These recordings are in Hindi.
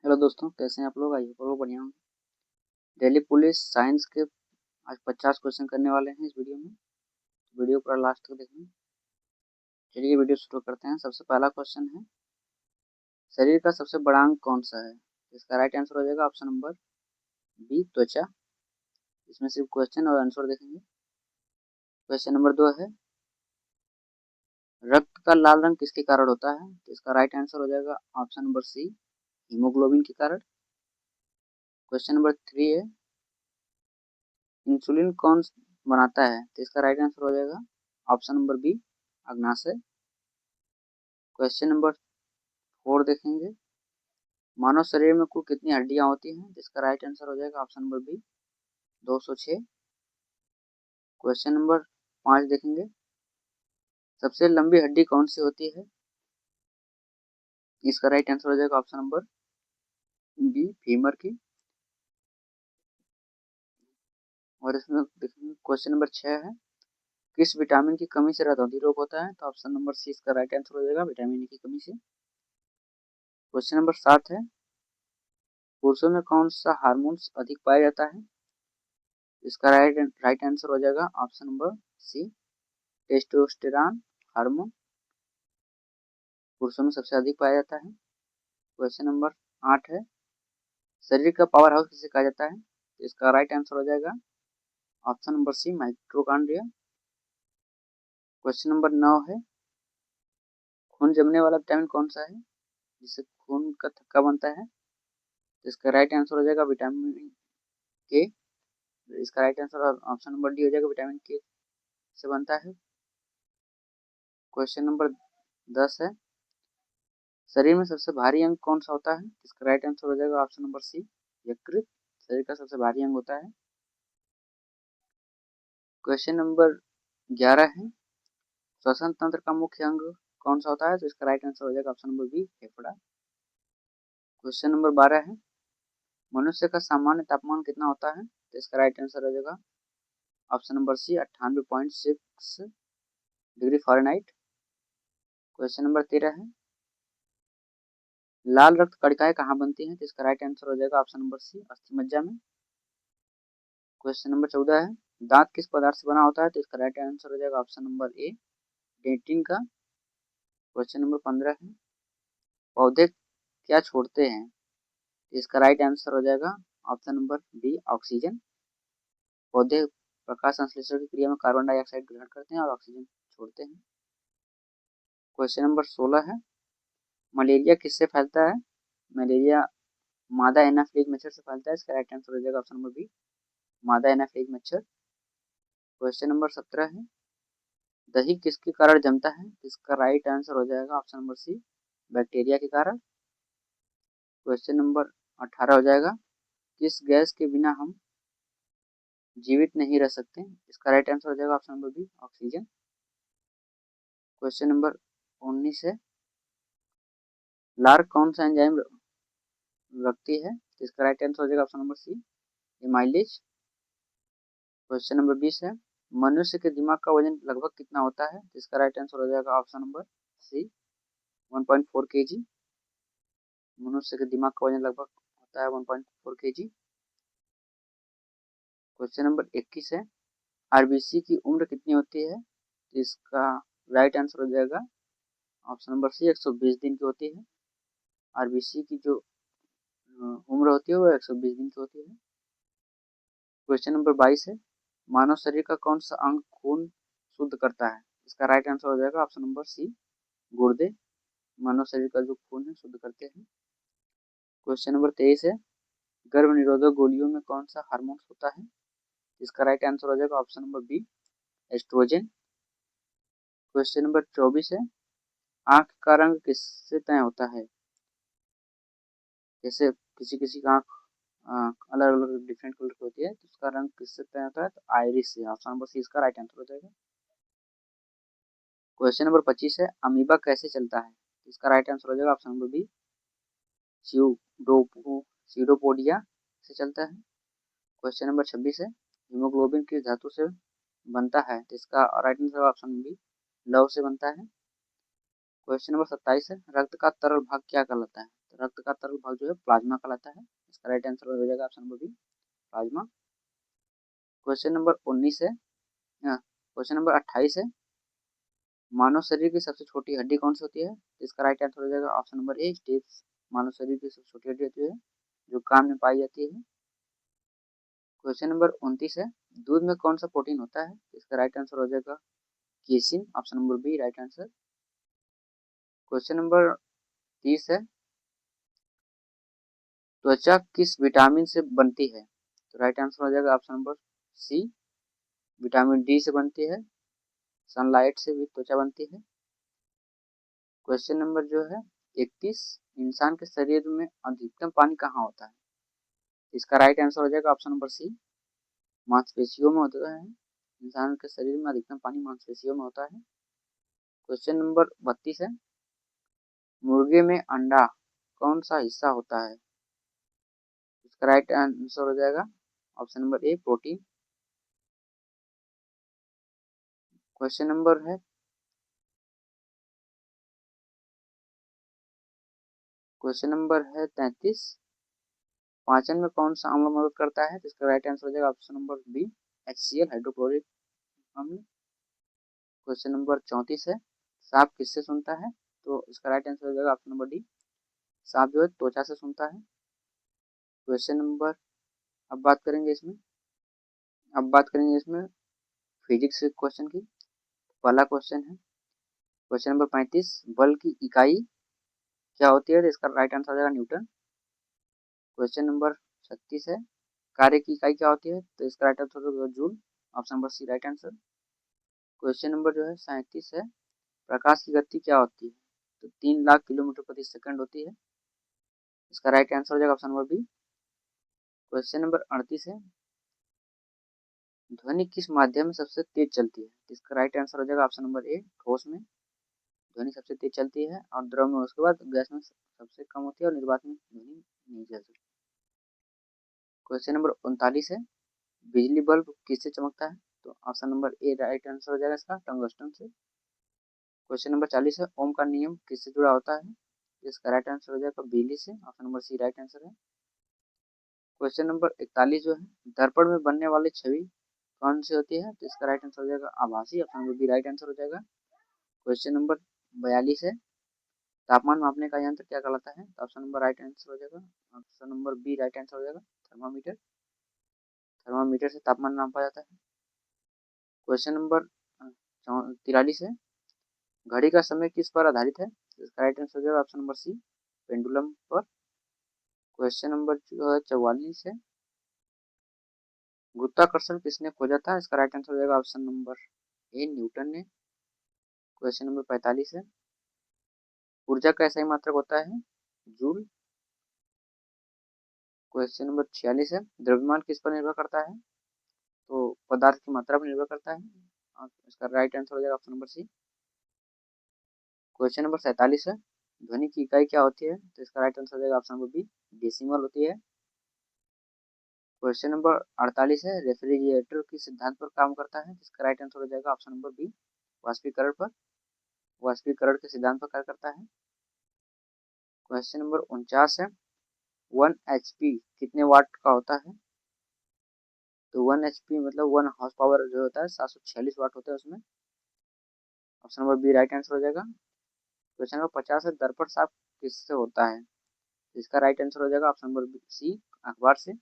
हेलो दोस्तों, कैसे हैं आप लोग? आइए लोग बढ़िया हूँ। दिल्ली पुलिस साइंस के आज 50 क्वेश्चन करने वाले हैं इस वीडियो में। वीडियो पूरा लास्ट तक देखना। चलिए वीडियो शुरू करते हैं। सबसे पहला क्वेश्चन है, शरीर का सबसे बड़ा अंग कौन सा है? इसका राइट आंसर हो जाएगा ऑप्शन नंबर बी, त्वचा। इसमें सिर्फ क्वेश्चन और आंसर देखेंगे। क्वेश्चन नंबर 2 है, रक्त का लाल रंग किसके कारण होता है? इसका राइट आंसर हो जाएगा ऑप्शन नंबर सी, हीमोग्लोबिन के कारण। क्वेश्चन नंबर 3 है, इंसुलिन कौन बनाता है? तो इसका राइट आंसर हो जाएगा ऑप्शन नंबर बी, अग्नाशय। क्वेश्चन नंबर 4 देखेंगे, मानव शरीर में कुल कितनी हड्डियां होती हैं? जिसका राइट आंसर हो जाएगा option number B, 206। Question number 5 देखेंगे, सबसे लंबी हड्डी कौन सी होती है? इसका राइट आंसर हो जाएगा ऑप्शन नंबर बी, फीमर की। और इसमें देखेंगे क्वेश्चन नंबर 6 है, किस विटामिन की कमी से रतौंधी रोग होता है? तो ऑप्शन नंबर सी इसका राइट आंसर हो जाएगा, विटामिन ए की कमी से। क्वेश्चन नंबर 7 है, पुरुषों में कौन सा हार्मोन्स अधिक पाया जाता है? इसका राइट आंसर हो जाएगा option number C, testosterone hormone पुरुषों में सबसे अधिक पाया जाता है। क्वेश्चन नंबर 8 है, शरीर का पावर हाउस किसे कहा जाता है? तो इसका राइट आंसर हो जाएगा option number C, mitochondria. Question number 9 है, खून जमने वाला विटामिन कौन सा है जिससे खून का थक्का बनता है? तो इसका राइट आंसर हो जाएगा विटामिन के। इसका right answer option number D हो जाएगा, विटामिन के से बनता है। क्वेश्चन नंबर 10 है, शरीर में सबसे भारी अंग कौन सा होता है? इसका राइट आंसर हो जाएगा ऑप्शन नंबर सी, यकृत शरीर का सबसे भारी अंग होता है। क्वेश्चन नंबर 11 है, श्वसन तंत्र का मुख्य अंग कौन सा होता है? तो इसका राइट आंसर हो जाएगा ऑप्शन नंबर बी, फेफड़ा। क्वेश्चन नंबर 12 है, मनुष्य का सामान्य तापमान कितना होता है? तो इसका राइट आंसर हो जाएगा option number C, 98.6 degree Fahrenheit. Question number 13 है, लाल रक्त कणिकाएं कहाँ बनती हैं? तो इसका राइट आंसर हो जाएगा ऑप्शन नंबर सी, अस्थि मज्जा में। क्वेश्चन नंबर 14 है, दांत किस पदार्थ से बना होता है? तो इसका राइट आंसर हो जाएगा ऑप्शन नंबर ए, डेंटिन का। क्वेश्चन नंबर 15 है, पौधे क्या छोड़ते हैं? इसका राइट आंसर हो जाएगा ऑप्शन नंबर बी, ऑक्सीजन। पौधे प्रकाश संश्लेषण की क्रिया में कार्बन डाइऑक्साइड ग्रहण करते हैं और ऑक्सीजन छोड़ते हैं। क्वेश्चन नंबर 16 है, मलेरिया किससे फैलता है? मलेरिया मादा एनाफिलीज मच्छर से फैलता है। इसका राइट आंसर हो जाएगा ऑप्शन नंबर बी, मादा एनाफिलीज मच्छर। क्वेश्चन नंबर 17 है, दही किसके कारण जमता है? इसका राइट आंसर हो जाएगा ऑप्शन नंबर सी, बैक्टीरिया के कारण। क्वेश्चन नंबर 18 हो जाएगा, किस गैस के बिना हम जीवित नहीं रह सकते? इसका राइट आंसर हो जाएगा option number B, oxygen. Question number 19 है, लार कौन सा एंजाइम रखती है? इसका राइट आंसर हो जाएगा option number C, amylase. Question number 20 है, मनुष्य के दिमाग का वजन लगभग कितना होता है? इसका राइट आंसर हो जाएगा ऑप्शन नंबर सी, 1.4 kg। मनुष्य के दिमाग का वजन लगभग होता है 1.4 kg। क्वेश्चन नंबर 21 है, आरबीसी की उम्र कितनी होती है? इसका राइट आंसर हो जाएगा ऑप्शन नंबर सी, 120 दिन की होती है। आरबीसी की जो उम्र होती है वो 120 दिन की होती है। क्वेश्चन नंबर 22 है, मानव शरीर का कौन सा अंग खून शुद्ध करता है? इसका राइट आंसर हो जाएगा ऑप्शन नंबर सी, गुर्दे मानव शरीर का जो खून है शुद्ध करते हैं। क्वेश्चन नंबर 23 है, गर्भ निरोधक गोलियों में कौन सा हार्मोन होता है? इसका राइट आंसर हो जाएगा option number B, estrogen. Question number 24 है, आंख का रंग किससे तय होता है? जैसे किसी किसी का आंख अलग अलग डिफरेंट कलर की होती है, तो उसका रंग किससे तय होता है? तो आयरिस से। ऑप्शन नंबर सी इसका राइट आंसर हो जाएगा। क्वेश्चन नंबर 25 है, अमीबा कैसे चलता है? इसका राइट आंसर हो जाएगा ऑप्शन नंबर बी, सीडोपोडिया से चलता है। क्वेश्चन नंबर 26 है, हीमोग्लोबिन किस धातु से बनता है? तो इसका राइट आंसर ऑप्शन बी, लौह से बनता है। क्वेश्चन नंबर 27 है, रक्त का तरल भाग क्या कहलाता है? तो रक्त का तरल भाग जो है प्लाज्मा कहलाता है। इसका राइट आंसर हो जाएगा option number B, plasma. Question number 19 है, क्वेश्चन नंबर 28 है, मानव शरीर की सबसे छोटी हड्डी कौन सी होती है? इसका राइट आंसर हो जाएगा ऑप्शन नंबर ए, स्टेप्स। मानव शरीर की सबसे छोटी हड्डी होती है जो कान में पाई जाती है। क्वेश्चन नंबर 29 है, दूध में कौन सा प्रोटीन होता है? इसका राइट आंसर हो जाएगा casein, option number B right answer. Question number 30 है, त्वचा किस विटामिन से बनती है? तो राइट आंसर हो जाएगा option number C, vitamin D से बनती है। सनलाइट से भी त्वचा बनती है। क्वेश्चन नंबर जो है 31, इंसान के शरीर में अधिकतम पानी कहाँ होता है? इसका राइट आंसर हो जाएगा ऑप्शन नंबर सी, मांसपेशियों में होता है। इंसान के शरीर में अधिकतम पानी मांसपेशियों में होता है। क्वेश्चन नंबर 32 है, मुर्गे में अंडा कौन सा हिस्सा होता है? इसका राइट आंसर हो जाएगा option number A, protein. Question number है 33, पाचन में कौन सा अम्ल मदद करता है? तो इसका राइट आंसर हो जाएगा option number B, HCl, hydrochloric अम्ल। क्वेश्चन नंबर 34 है, सांप किससे सूंघता है? तो इसका राइट आंसर हो जाएगा ऑप्शन नंबर डी, सांप जो है त्वचा से सूंघता है। क्वेश्चन नंबर अब बात करेंगे इसमें फिजिक्स क्वेश्चन की। पहला क्वेश्चन है, क्वेश्चन नंबर 35, बल की इकाई क्या होती है? तो इसका राइट आंसर हो जाएगा न्यूटन। क्वेश्चन नंबर 36 है, कार्य की इकाई क्या होती है? तो इसका राइट आंसर हो जाएगा joule, option number C right answer. Question number जो है 37 है, प्रकाश की गति क्या होती है? तो 3 लाख किलोमीटर प्रति सेकंड होती है। इसका राइट आंसर हो जाएगा option number B. Question number 38 है, ध्वनि किस माध्यम में सबसे तेज चलती है? इसका राइट आंसर हो जाएगा ऑप्शन नंबर ए, ठोस में ध्वनि सबसे तेज चलती है, और द्रव में उसके बाद गैस में सबसे कम होती है, और निर्वात में ध्वनि नहीं चल सकती। क्वेश्चन नंबर 39 है, बिजली बल्ब किससे चमकता है? तो option number A right answer हो जाएगा इसका, टंगस्टन से। क्वेश्चन नंबर 40 है, ओम का नियम किससे जुड़ा होता है? इसका राइट आंसर हो जाएगा बिजली से, option number C right answer है। क्वेश्चन नंबर 41 जो है, दर्पण में बनने वाली छवि कौन सी होती है? तो इसका राइट आंसर हो जाएगा आभासी, option number B right answer हो जाएगा। क्वेश्चन नंबर 42 है, तापमान मापने का यंत्र क्या कहलाता है? तो ऑप्शन नंबर राइट आंसर हो जाएगा, option number B right answer हो जाएगा, थर्मामीटर। थर्मामीटर से तापमान नापा जाता है। क्वेश्चन नंबर 43 है, घड़ी का समय किस पर आधारित है? इसका राइट आंसर हो जाएगा ऑप्शन नंबर सी, पेंडुलम पर। क्वेश्चन नंबर जो है 44 है, गुरुत्वाकर्षण किसने खोजा था? इसका राइट आंसर हो जाएगा ऑप्शन नंबर ए, न्यूटन ने। क्वेश्चन नंबर 45 है, ऊर्जा का सही मात्रक होता है? जूल। क्वेश्चन नंबर 46 है, द्रव्यमान किस पर निर्भर करता है? तो पदार्थ की मात्रा पर निर्भर करता है, और इसका राइट आंसर हो जाएगा option number C. Question number 47 है, ध्वनि की इकाई क्या होती है? तो इसका राइट आंसर हो जाएगा ऑप्शन नंबर बी, डेसिमल होती है। क्वेश्चन नंबर 48 है, रेफ्रिजरेटर किस सिद्धांत पर काम करता है? इसका राइट आंसर हो जाएगा ऑप्शन नंबर बी, वाष्पीकरण पर, वाष्पीकरण के सिद्धांत पर कार्य करता है। क्वेश्चन नंबर 49 है, 1 HP कितने वाट का होता है? तो 1 HP मतलब 1 हॉर्स पावर जो होता है 746 वाट होता है उसमें, option number B right answer हो जाएगा। क्वेश्चन नंबर 50 है, दर्पण साफ किससे होता है? इसका राइट आंसर हो जाएगा ऑप्शन नंबर सी, अखबार से।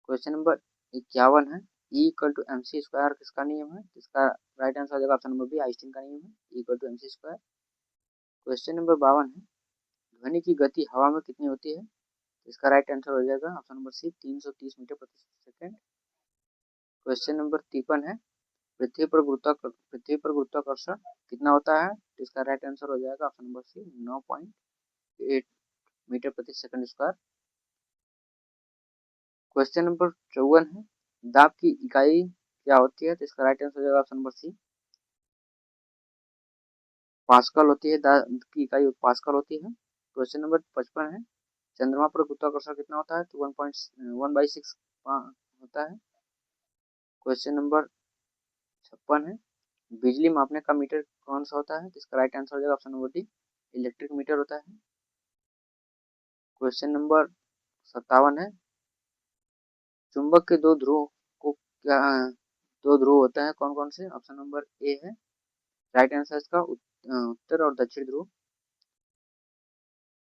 क्वेश्चन नंबर 51 है, E = MC² किसका नियम है? इसका राइट आंसर हो जाएगा ऑप्शन नंबर बी, आइंस्टीन का नियम है, E = MC²। क्वेश्चन नंबर 52 है, ध्वनि की गति हवा में कितनी होती है? इसका राइट आंसर हो जाएगा ऑप्शन नंबर सी, 330 मीटर प्रति सेकंड। क्वेश्चन नंबर 53 है, पृथ्वी पर गुरुत्वाकर्षण कितना होता है? तो इसका राइट आंसर हो जाएगा ऑप्शन नंबर सी, 9.8 मीटर प्रति सेकंड स्क्वायर। क्वेश्चन नंबर 54 है, दाब की इकाई क्या होती है? तो इसका राइट आंसर हो जाएगा ऑप्शन नंबर सी, पास्कल होती है। दाब की इकाई पास्कल होती है। क्वेश्चन नंबर 55 है, चंद्रमा पर गुरुत्वाकर्षण कितना होता है? तो 1.1/6 होता है। क्वेश्चन नंबर 56 है, बिजली मापने का मीटर कौन सा होता है? इसका राइट आंसर हो जाएगा option number D, electric meter होता है। क्वेश्चन नंबर 57 है, चुंबक के दो ध्रुव को क्या दो ध्रुव होते हैं, कौन कौन से? ऑप्शन नंबर ए है राइट आंसर इसका उत्तर और दक्षिण ध्रुव।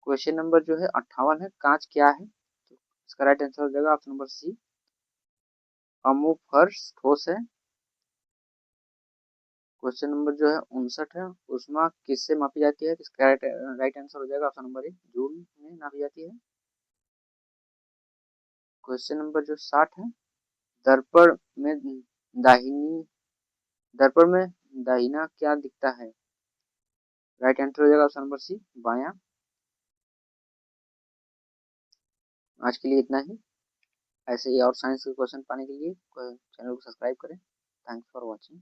क्वेश्चन नंबर जो है 58 है, कांच क्या है? तो इसका राइट आंसर हो जाएगा ऑप्शन नंबर सी, अमुफर्स ठोस है। क्वेश्चन नंबर जो है 59 है, ऊष्मा किससे मापी जाती है? तो इसका राइट आंसर हो जाएगा ऑप्शन नंबर ए, जूल में नापी जाती है। क्वेश्चन नंबर जो 60 है, दर्पण में दाहिनी दर्पण में दाहिना क्या दिखता है? राइट आंसर हो जाएगा ऑप्शन नंबर सी, बायां। आज के लिए इतना ही। ऐसे ही और साइंस के क्वेश्चन पाने के लिए चैनल को सब्सक्राइब करें। Thanks for watching.